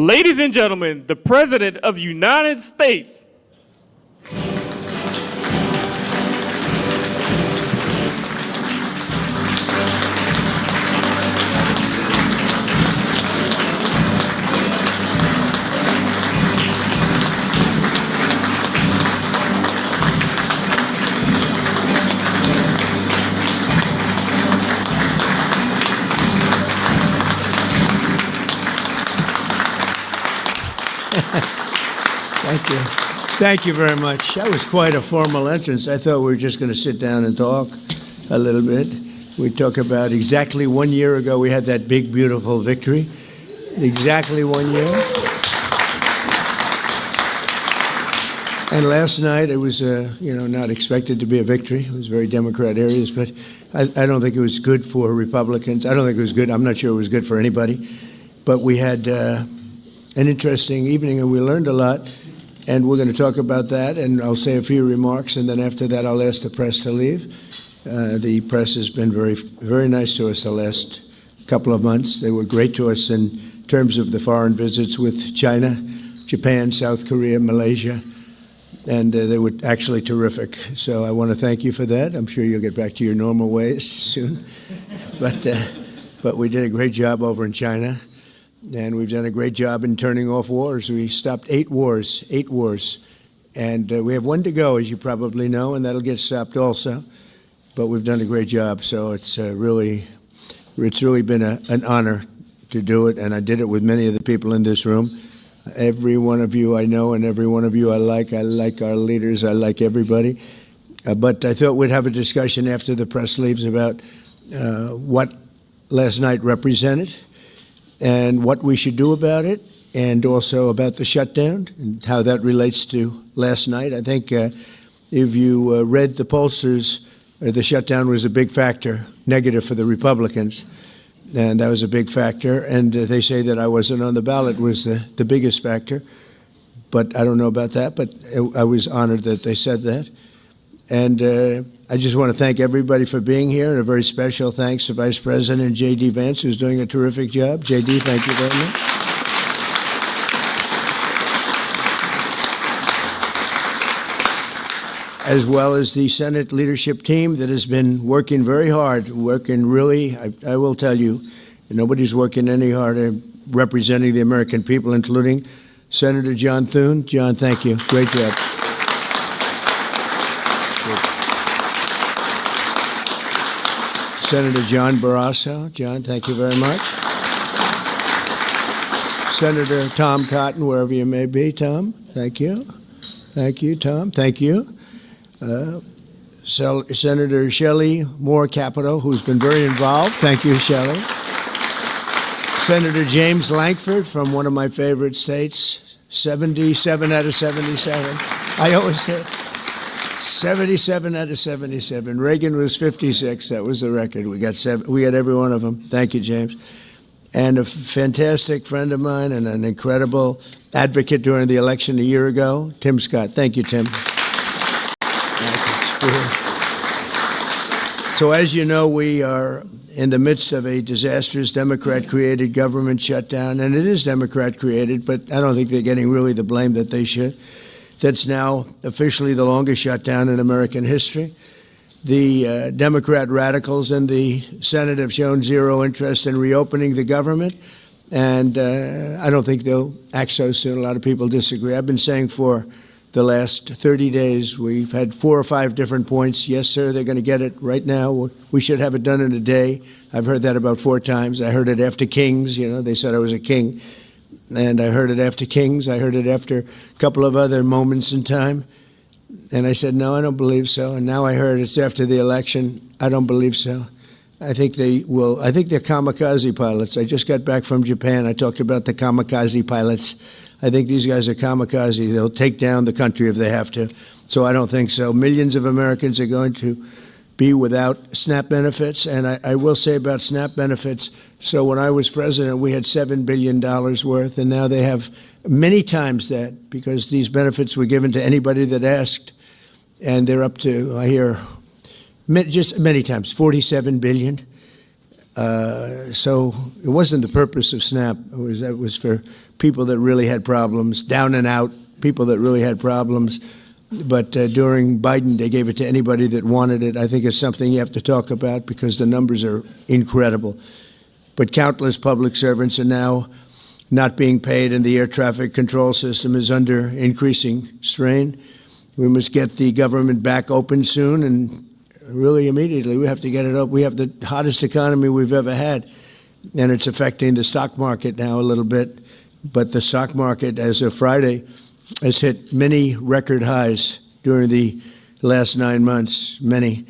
Ladies and gentlemen, the President of the United States. Thank you. Thank you very much. That was quite a formal entrance. I thought we were just going to sit down and talk a little bit. We talk about exactly 1 year ago we had that big, beautiful victory. Exactly 1 year. And last night it was, not expected to be a victory. It was very Democrat areas, but I don't think it was good for Republicans. I don't think it was good. I'm not sure it was good for anybody. But we had an interesting evening and we learned a lot. And we're going to talk about that, and I'll say a few remarks, and then after that I'll ask the press to leave. The press has been very, very nice to us the last couple of months. They were great to us in terms of the foreign visits with China, Japan, South Korea, Malaysia, and they were actually terrific. So I want to thank you for that. I'm sure you'll get back to your normal ways soon. But we did a great job over in China. And we've done a great job in turning off wars. We stopped 8 wars. And we have 1 to go, as you probably know, and that'll get stopped also. But we've done a great job, so it's really been an honor to do it, and I did it with many of the people in this room. Every one of you I know, and every one of you I like. I like our leaders. I like everybody. But I thought we'd have a discussion after the press leaves about what last night represented, and what we should do about it, and also about the shutdown and how that relates to last night. I think if you read the pollsters, the shutdown was a big factor, negative for the Republicans, and that was a big factor. And they say that I wasn't on the ballot was the biggest factor, but I don't know about that, but I was honored that they said that. And I just want to thank everybody for being here, and a very special thanks to Vice President J.D. Vance, who's doing a terrific job. J.D., thank you very much. As well as the Senate leadership team that has been working very hard, working really, I will tell you, nobody's working any harder representing the American people, including Senator John Thune. John, thank you. Great job. Senator John Barrasso. John, thank you very much. Senator Tom Cotton, wherever you may be. Tom, thank you. Thank you, Tom. Thank you. Senator Shelley Moore Capito, who's been very involved. Thank you, Shelley. Senator James Lankford from one of my favorite states, 77 out of 77. I always say 77 out of 77. Reagan was 56. That was the record. We got every one of them. Thank you, James. And a fantastic friend of mine and an incredible advocate during the election a year ago, Tim Scott. Thank you, Tim. So as you know, we are in the midst of a disastrous Democrat-created government shutdown, and it is Democrat-created, but I don't think they're getting really the blame that they should. That's now officially the longest shutdown in American history. The Democrat radicals in the Senate have shown zero interest in reopening the government, and I don't think they'll act so soon. A lot of people disagree. I've been saying for the last 30 days, we've had 4 or 5 different points. Yes, sir, they're going to get it right now. We should have it done in a day. I've heard that about 4 times. I heard it after Kings. They said I was a king. And I heard it after Kings. I heard it after a couple of other moments in time. And I said, no, I don't believe so. And now I heard it's after the election. I don't believe so. I think they will. I think they're kamikaze pilots. I just got back from Japan. I talked about the kamikaze pilots. I think these guys are kamikaze. They'll take down the country if they have to. So I don't think so. Millions of Americans are going to be without SNAP benefits. And I will say about SNAP benefits, so when I was president, we had $7 billion worth, and now they have many times that, because these benefits were given to anybody that asked, and they're up to, I hear, just many times, $47 billion. So it wasn't the purpose of SNAP. It was for people that really had problems, down and out, people that really had problems. But during Biden, they gave it to anybody that wanted it. I think it's something you have to talk about because the numbers are incredible. But countless public servants are now not being paid, and the air traffic control system is under increasing strain. We must get the government back open soon, and really immediately. We have to get it up. We have the hottest economy we've ever had, and it's affecting the stock market now a little bit. But the stock market, as of Friday, has hit many record highs during the last 9 months, many.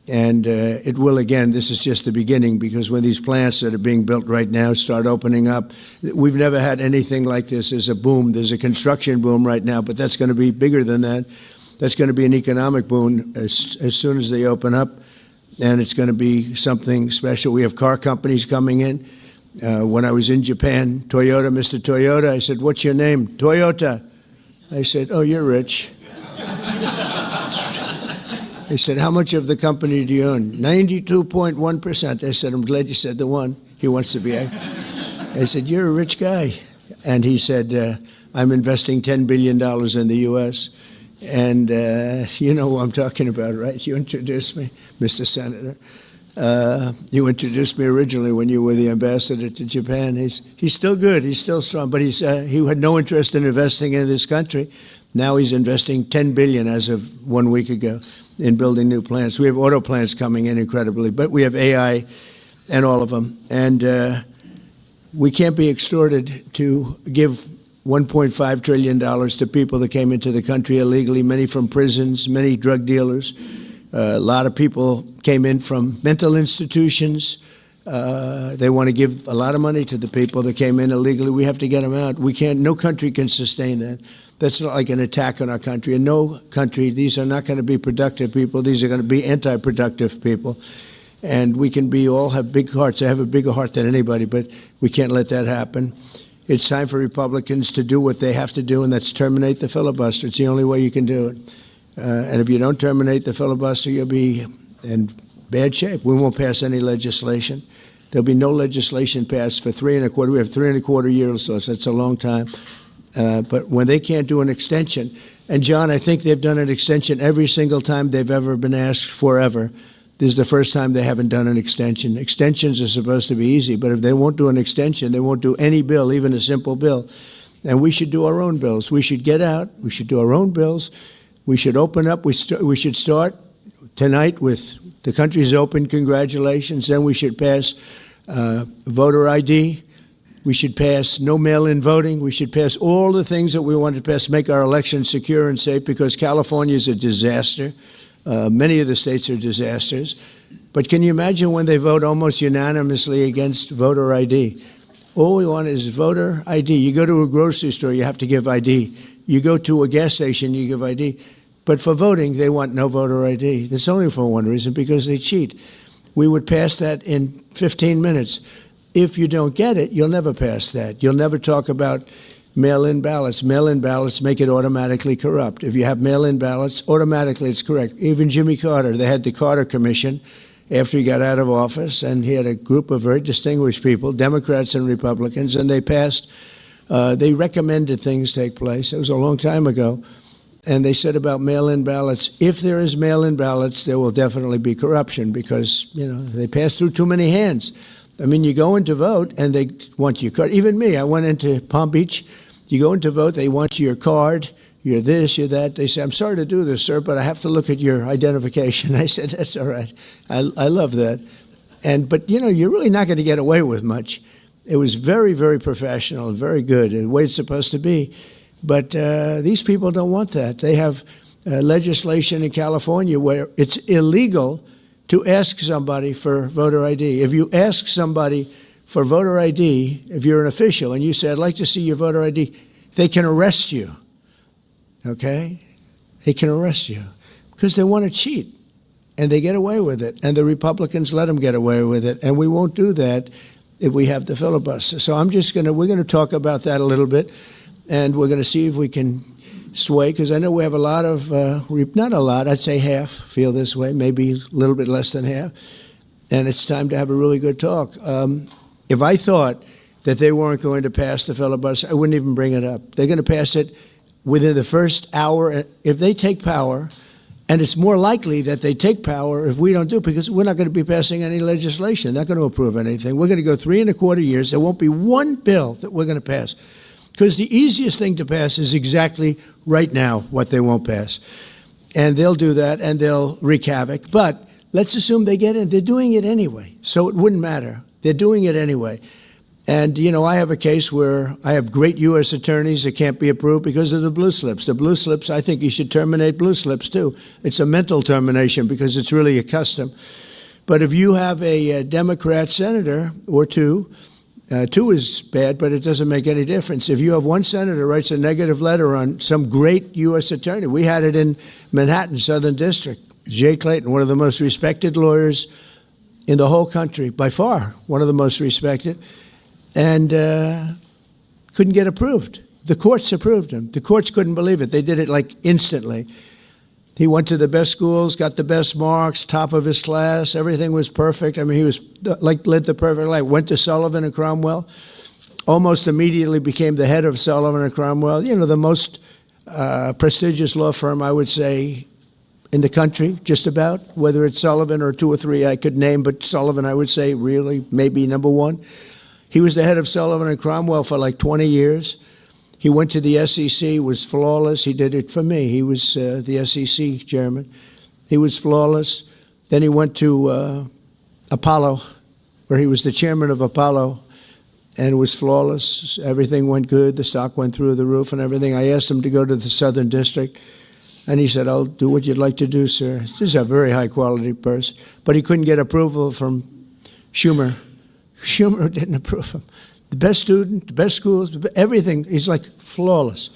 And it will again. This is just the beginning, because when these plants that are being built right now start opening up, we've never had anything like this. There's a boom. There's a construction boom right now, but that's going to be bigger than that. That's going to be an economic boom as soon as they open up, and it's going to be something special. We have car companies coming in. When I was in Japan, Toyota, Mr. Toyota, I said, "What's your name?" "Toyota." I said, "Oh, you're rich." They said, "How much of the company do you own?" 92.1%. I said, "I'm glad you said the one. He wants to be." I said, "You're a rich guy." And he said, "I'm investing $10 billion in the U.S. And you know who I'm talking about, right? You introduced me, Mr. Senator. You introduced me originally when you were the ambassador to Japan. He's still good. He's still strong. But he had no interest in investing in this country. Now he's investing $10 billion as of 1 week ago in building new plants. We have auto plants coming in incredibly, but we have AI and all of them. And we can't be extorted to give $1.5 trillion to people that came into the country illegally, many from prisons, many drug dealers. A lot of people came in from mental institutions. They want to give a lot of money to the people that came in illegally. We have to get them out. We can't. No country can sustain that. That's not like an attack on our country. In no country, these are not going to be productive people. These are going to be anti-productive people. And we can all have big hearts. I have a bigger heart than anybody, but we can't let that happen. It's time for Republicans to do what they have to do, and that's terminate the filibuster. It's the only way you can do it. And if you don't terminate the filibuster, you'll be in bad shape. We won't pass any legislation. There'll be no legislation passed for 3.25. We have 3.25 years, so that's a long time. But when they can't do an extension, and John, I think they've done an extension every single time they've ever been asked forever. This is the first time they haven't done an extension. Extensions are supposed to be easy, but if they won't do an extension, they won't do any bill, even a simple bill. And we should do our own bills. We should get out. We should do our own bills. We should open up. We should start tonight with the country's open. Congratulations. Then we should pass voter ID. We should pass no mail-in voting. We should pass all the things that we want to pass, make our elections secure and safe, because California is a disaster. Many of the states are disasters. But can you imagine when they vote almost unanimously against voter ID? All we want is voter ID. You go to a grocery store, you have to give ID. You go to a gas station, you give ID. But for voting, they want no voter ID. That's only for one reason, because they cheat. We would pass that in 15 minutes. If you don't get it, you'll never pass that. You'll never talk about mail-in ballots. Mail-in ballots make it automatically corrupt. If you have mail-in ballots, automatically it's correct. Even Jimmy Carter, they had the Carter Commission after he got out of office, and he had a group of very distinguished people, Democrats and Republicans, and they passed, they recommended things take place. It was a long time ago. And they said about mail-in ballots, if there is mail-in ballots, there will definitely be corruption, because, they pass through too many hands. I mean, you go in to vote, and they want your card. Even me, I went into Palm Beach. You go in to vote, they want your card, you're this, you're that. They say, "I'm sorry to do this, sir, but I have to look at your identification." I said, "That's all right. I love that." But, you're really not going to get away with much. It was very, very professional and very good, the way it's supposed to be. But these people don't want that. They have legislation in California where it's illegal to ask somebody for voter ID. If you ask somebody for voter ID, if you're an official and you say, "I'd like to see your voter ID," they can arrest you, okay? They can arrest you because they want to cheat, and they get away with it, and the Republicans let them get away with it, and we won't do that if we have the filibuster. So we're going to talk about that a little bit, and we're going to see if we can sway, because I know we have a lot of, not a lot, I'd say half feel this way, maybe a little bit less than half. and it's time to have a really good talk. If I thought that they weren't going to pass the filibuster, I wouldn't even bring it up. They're going to pass it within the first hour. If they take power, and it's more likely that they take power if we don't do it, because we're not going to be passing any legislation. They're not going to approve anything. We're going to go 3.25 years. There won't be one bill that we're going to pass, because the easiest thing to pass is exactly right now what they won't pass. And they'll do that, and they'll wreak havoc. But let's assume they get in. They're doing it anyway, so it wouldn't matter. They're doing it anyway. And, you know, I have a case where I have great U.S. attorneys that can't be approved because of the blue slips. The blue slips, I think you should terminate blue slips, too. It's a mental termination because it's really a custom. But if you have a Democrat senator or two is bad, but it doesn't make any difference. If you have one senator writes a negative letter on some great U.S. attorney, we had it in Manhattan, Southern District, Jay Clayton, one of the most respected lawyers in the whole country, by far, one of the most respected, and couldn't get approved. The courts approved him. The courts couldn't believe it. They did it like instantly. He went to the best schools, got the best marks, top of his class. Everything was perfect. I mean, he was like led the perfect life. Went to Sullivan and Cromwell. Almost immediately became the head of Sullivan and Cromwell. You know, the most prestigious law firm, I would say, in the country, just about. Whether it's Sullivan or two or three I could name, but Sullivan, I would say, really maybe number one. He was the head of Sullivan and Cromwell for like 20 years. He went to the SEC, was flawless. He did it for me. He was the SEC chairman. He was flawless. Then he went to Apollo, where he was the chairman of Apollo, and was flawless. Everything went good. The stock went through the roof and everything. I asked him to go to the Southern District, and he said, "I'll do what you'd like to do, sir." This is a very high-quality person. But he couldn't get approval from Schumer. Schumer didn't approve him. The best student, the best schools, everything. He's like flawless.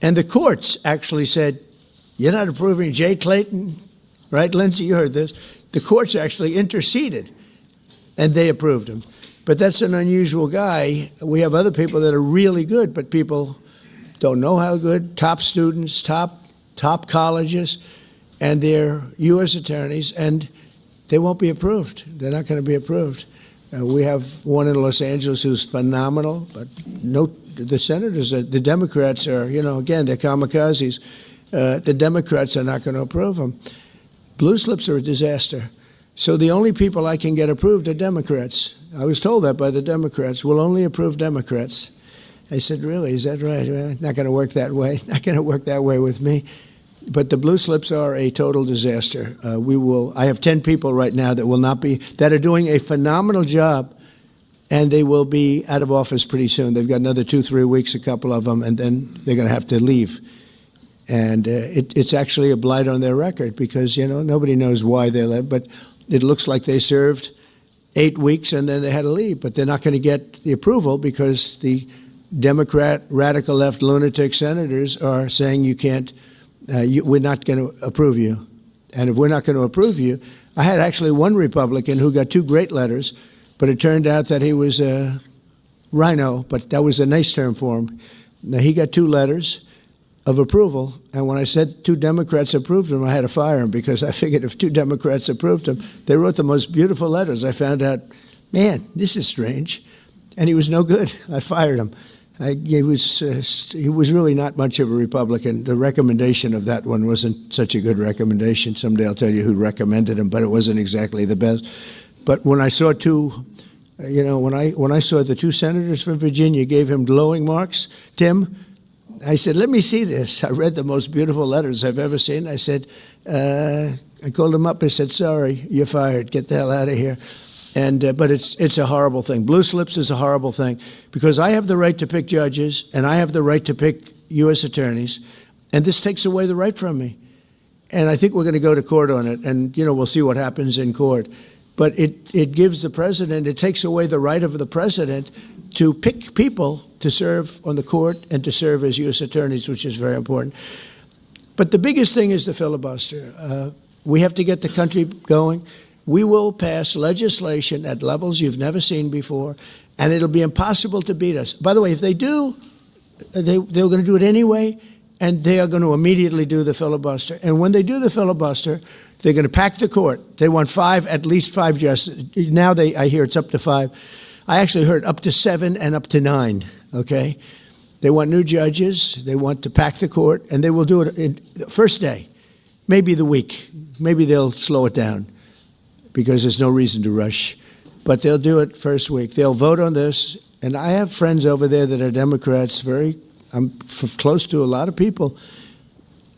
And the courts actually said, "You're not approving Jay Clayton," right, Lindsay? You heard this. The courts actually interceded, and they approved him. But that's an unusual guy. We have other people that are really good, but people don't know how good. Top students, top colleges, and they're U.S. attorneys, and they won't be approved. They're not going to be approved. We have one in Los Angeles who's phenomenal, but no, the senators, the Democrats are, you know, again, they're kamikazes. The Democrats are not going to approve them. Blue slips are a disaster. So the only people I can get approved are Democrats. I was told that by the Democrats. We'll only approve Democrats. I said, really, is that right? Well, not going to work that way. Not going to work that way with me. But the blue slips are a total disaster. I have 10 people right now that are doing a phenomenal job, and they will be out of office pretty soon. They've got another 2-3 weeks, a couple of them, and then they're going to have to leave. And it's actually a blight on their record because, you know, nobody knows why they left, but it looks like they served 8 weeks and then they had to leave. But they're not going to get the approval because the Democrat, radical left lunatic senators are saying you can't, we're not going to approve you. And if we're not going to approve you, I had actually one Republican who got 2 great letters, but it turned out that he was a rhino, but that was a nice term for him. Now, he got 2 letters of approval, and when I said 2 Democrats approved him, I had to fire him because I figured if 2 Democrats approved him, they wrote the most beautiful letters. I found out, man, this is strange, and he was no good. I fired him. He was really not much of a Republican. The recommendation of that one wasn't such a good recommendation. Someday I'll tell you who recommended him, but it wasn't exactly the best. But when I saw when I saw the 2 senators from Virginia gave him glowing marks, Tim, I said, let me see this. I read the most beautiful letters I've ever seen. I said, I called him up. I said, sorry, you're fired. Get the hell out of here. And but it's a horrible thing. Blue slips is a horrible thing because I have the right to pick judges and I have the right to pick U.S. attorneys, and this takes away the right from me. And I think we're going to go to court on it, and we'll see what happens in court. But it gives the president, it takes away the right of the president to pick people to serve on the court and to serve as U.S. attorneys, which is very important. But the biggest thing is the filibuster. We have to get the country going. We will pass legislation at levels you've never seen before, and it'll be impossible to beat us. By the way, if they do, they're going to do it anyway, and they are going to immediately do the filibuster. And when they do the filibuster, They're going to pack the court. They want at least five justices. Now I hear it's up to five. I actually heard up to 7 and up to 9, okay? They want new judges. They want to pack the court, and they will do it in the first day, maybe the week. Maybe they'll slow it down because there's no reason to rush. But they'll do it first week. They'll vote on this. And I have friends over there that are Democrats, I'm close to a lot of people.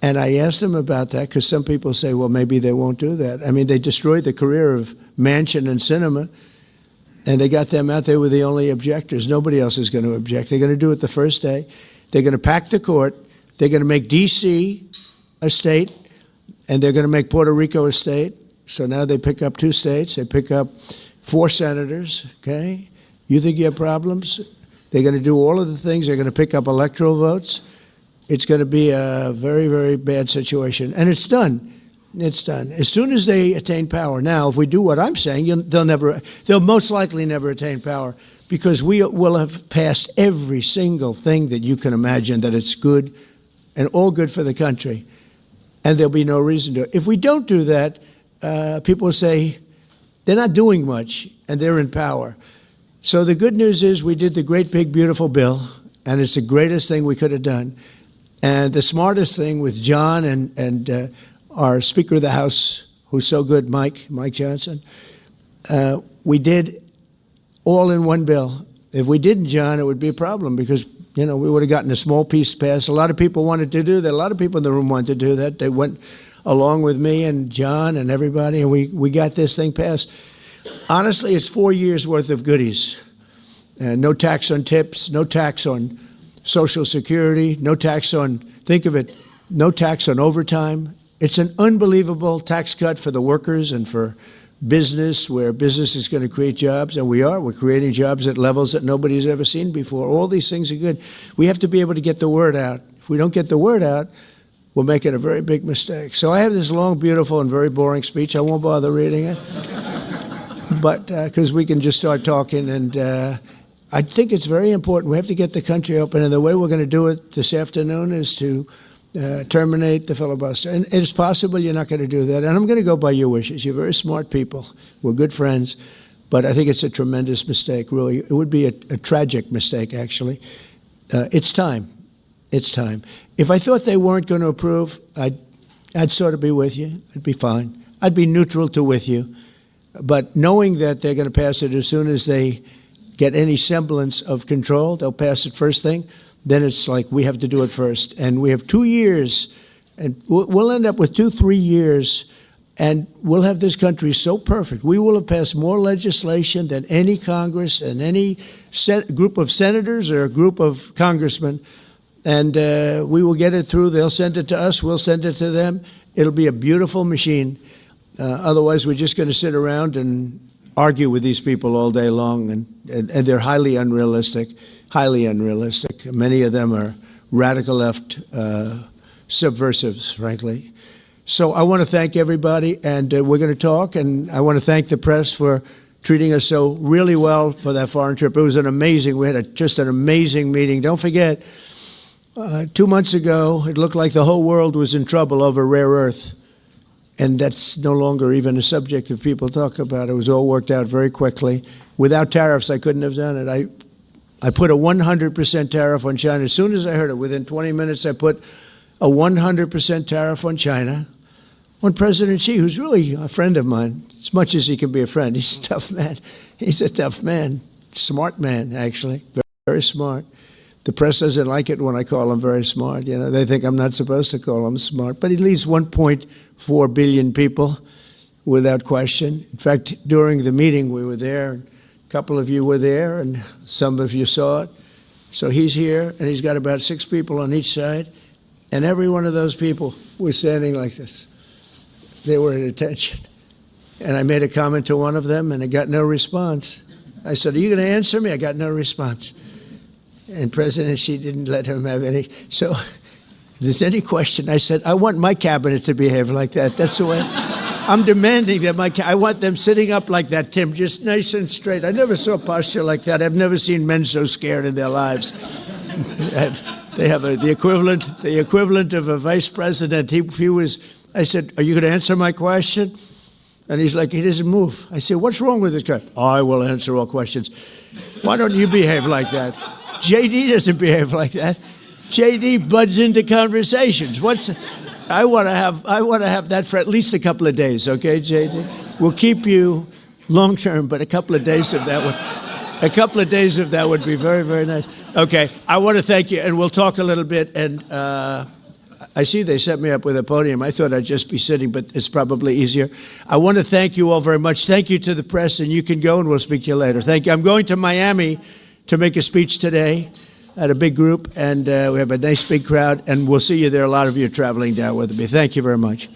And I asked them about that because some people say, well, maybe they won't do that. I mean, they destroyed the career of Manchin and Sinema, and they got them out. They were the only objectors. Nobody else is going to object. They're going to do it the first day. They're going to pack the court. They're going to make D.C. a state, and they're going to make Puerto Rico a state. So now they pick up 2 states. They pick up 4 senators, okay? You think you have problems? They're going to do all of the things. They're going to pick up electoral votes. It's going to be a very, very bad situation. And it's done. It's done. As soon as they attain power. Now, if we do what I'm saying, they'll most likely never attain power because we will have passed every single thing that you can imagine that it's good and all good for the country. And there'll be no reason to. If we don't do that, people will say they're not doing much and they're in power. So the good news is we did the great, big, beautiful bill, and it's the greatest thing we could have done. And the smartest thing with John and our Speaker of the House, who's so good, Mike Johnson, we did all in one bill. If we didn't, John, it would be a problem because, we would have gotten a small piece passed. A lot of people wanted to do that. A lot of people in the room wanted to do that. They went along with me and John and everybody, and we got this thing passed. Honestly, it's 4 years' worth of goodies. No tax on tips, no tax on Social Security, no tax on, think of it, no tax on overtime. It's an unbelievable tax cut for the workers and for business, where business is going to create jobs, and we're creating jobs at levels that nobody's ever seen before. All these things are good. We have to be able to get the word out. If we don't get the word out, we'll make it a very big mistake. So I have this long, beautiful, and very boring speech. I won't bother reading it, but because we can just start talking, and I think it's very important. We have to get the country open, and the way we're going to do it this afternoon is to terminate the filibuster. And it's possible you're not going to do that, and I'm going to go by your wishes. You're very smart people. We're good friends, but I think it's a tremendous mistake, really. It would be a tragic mistake, actually. It's time. It's time. If I thought they weren't going to approve, I'd sort of be with you. I'd be fine. I'd be neutral to with you. But knowing that they're going to pass it as soon as they get any semblance of control, they'll pass it first thing, then it's like we have to do it first. And we have 2 years, and we'll end up with 2-3 years, and we'll have this country so perfect. We will have passed more legislation than any Congress and any group of senators or a group of congressmen, and we will get it through. They'll send it to us. We'll send it to them. It'll be a beautiful machine. Otherwise, we're just going to sit around and argue with these people all day long, and they're highly unrealistic. Many of them are radical left subversives, frankly. So I want to thank everybody, and we're going to talk, and I want to thank the press for treating us so really well for that foreign trip. It was we had just an amazing meeting. Don't forget, 2 months ago, it looked like the whole world was in trouble over rare earth. And that's no longer even a subject that people talk about. It was all worked out very quickly. Without tariffs, I couldn't have done it. I put a 100% tariff on China. As soon as I heard it, within 20 minutes, I put a 100% tariff on China, on President Xi, who's really a friend of mine, as much as he can be a friend. He's a tough man. He's a tough man. Smart man, actually. Very, very smart. The press doesn't like it when I call him very smart. They think I'm not supposed to call him smart. But he leads 1.4 billion people without question. In fact, during the meeting, we were there. A couple of you were there, and some of you saw it. So he's here, and he's got about 6 people on each side. And every one of those people was standing like this. They were at attention. And I made a comment to one of them, and I got no response. I said, "Are you going to answer me?" I got no response. And President Xi didn't let him have any. So if there's any question, I said, I want my cabinet to behave like that. That's the way. I'm demanding that I want them sitting up like that, Tim, just nice and straight. I never saw posture like that. I've never seen men so scared in their lives. They have the equivalent of a vice president. He was I said, are you going to answer my question? And he's like, he doesn't move. I said, what's wrong with this guy? I will answer all questions. Why don't you behave like that? JD doesn't behave like that. JD buds into conversations. I want to have that for at least a couple of days, okay, JD? We'll keep you long term, but a couple of days of that would be very, very nice. Okay, I want to thank you, and we'll talk a little bit. And I see they set me up with a podium. I thought I'd just be sitting, but it's probably easier. I want to thank you all very much. Thank you to the press, and you can go, and we'll speak to you later. Thank you. I'm going to Miami to make a speech today at a big group, and we have a nice big crowd, and we'll see you there. A lot of you are traveling down with me. Thank you very much.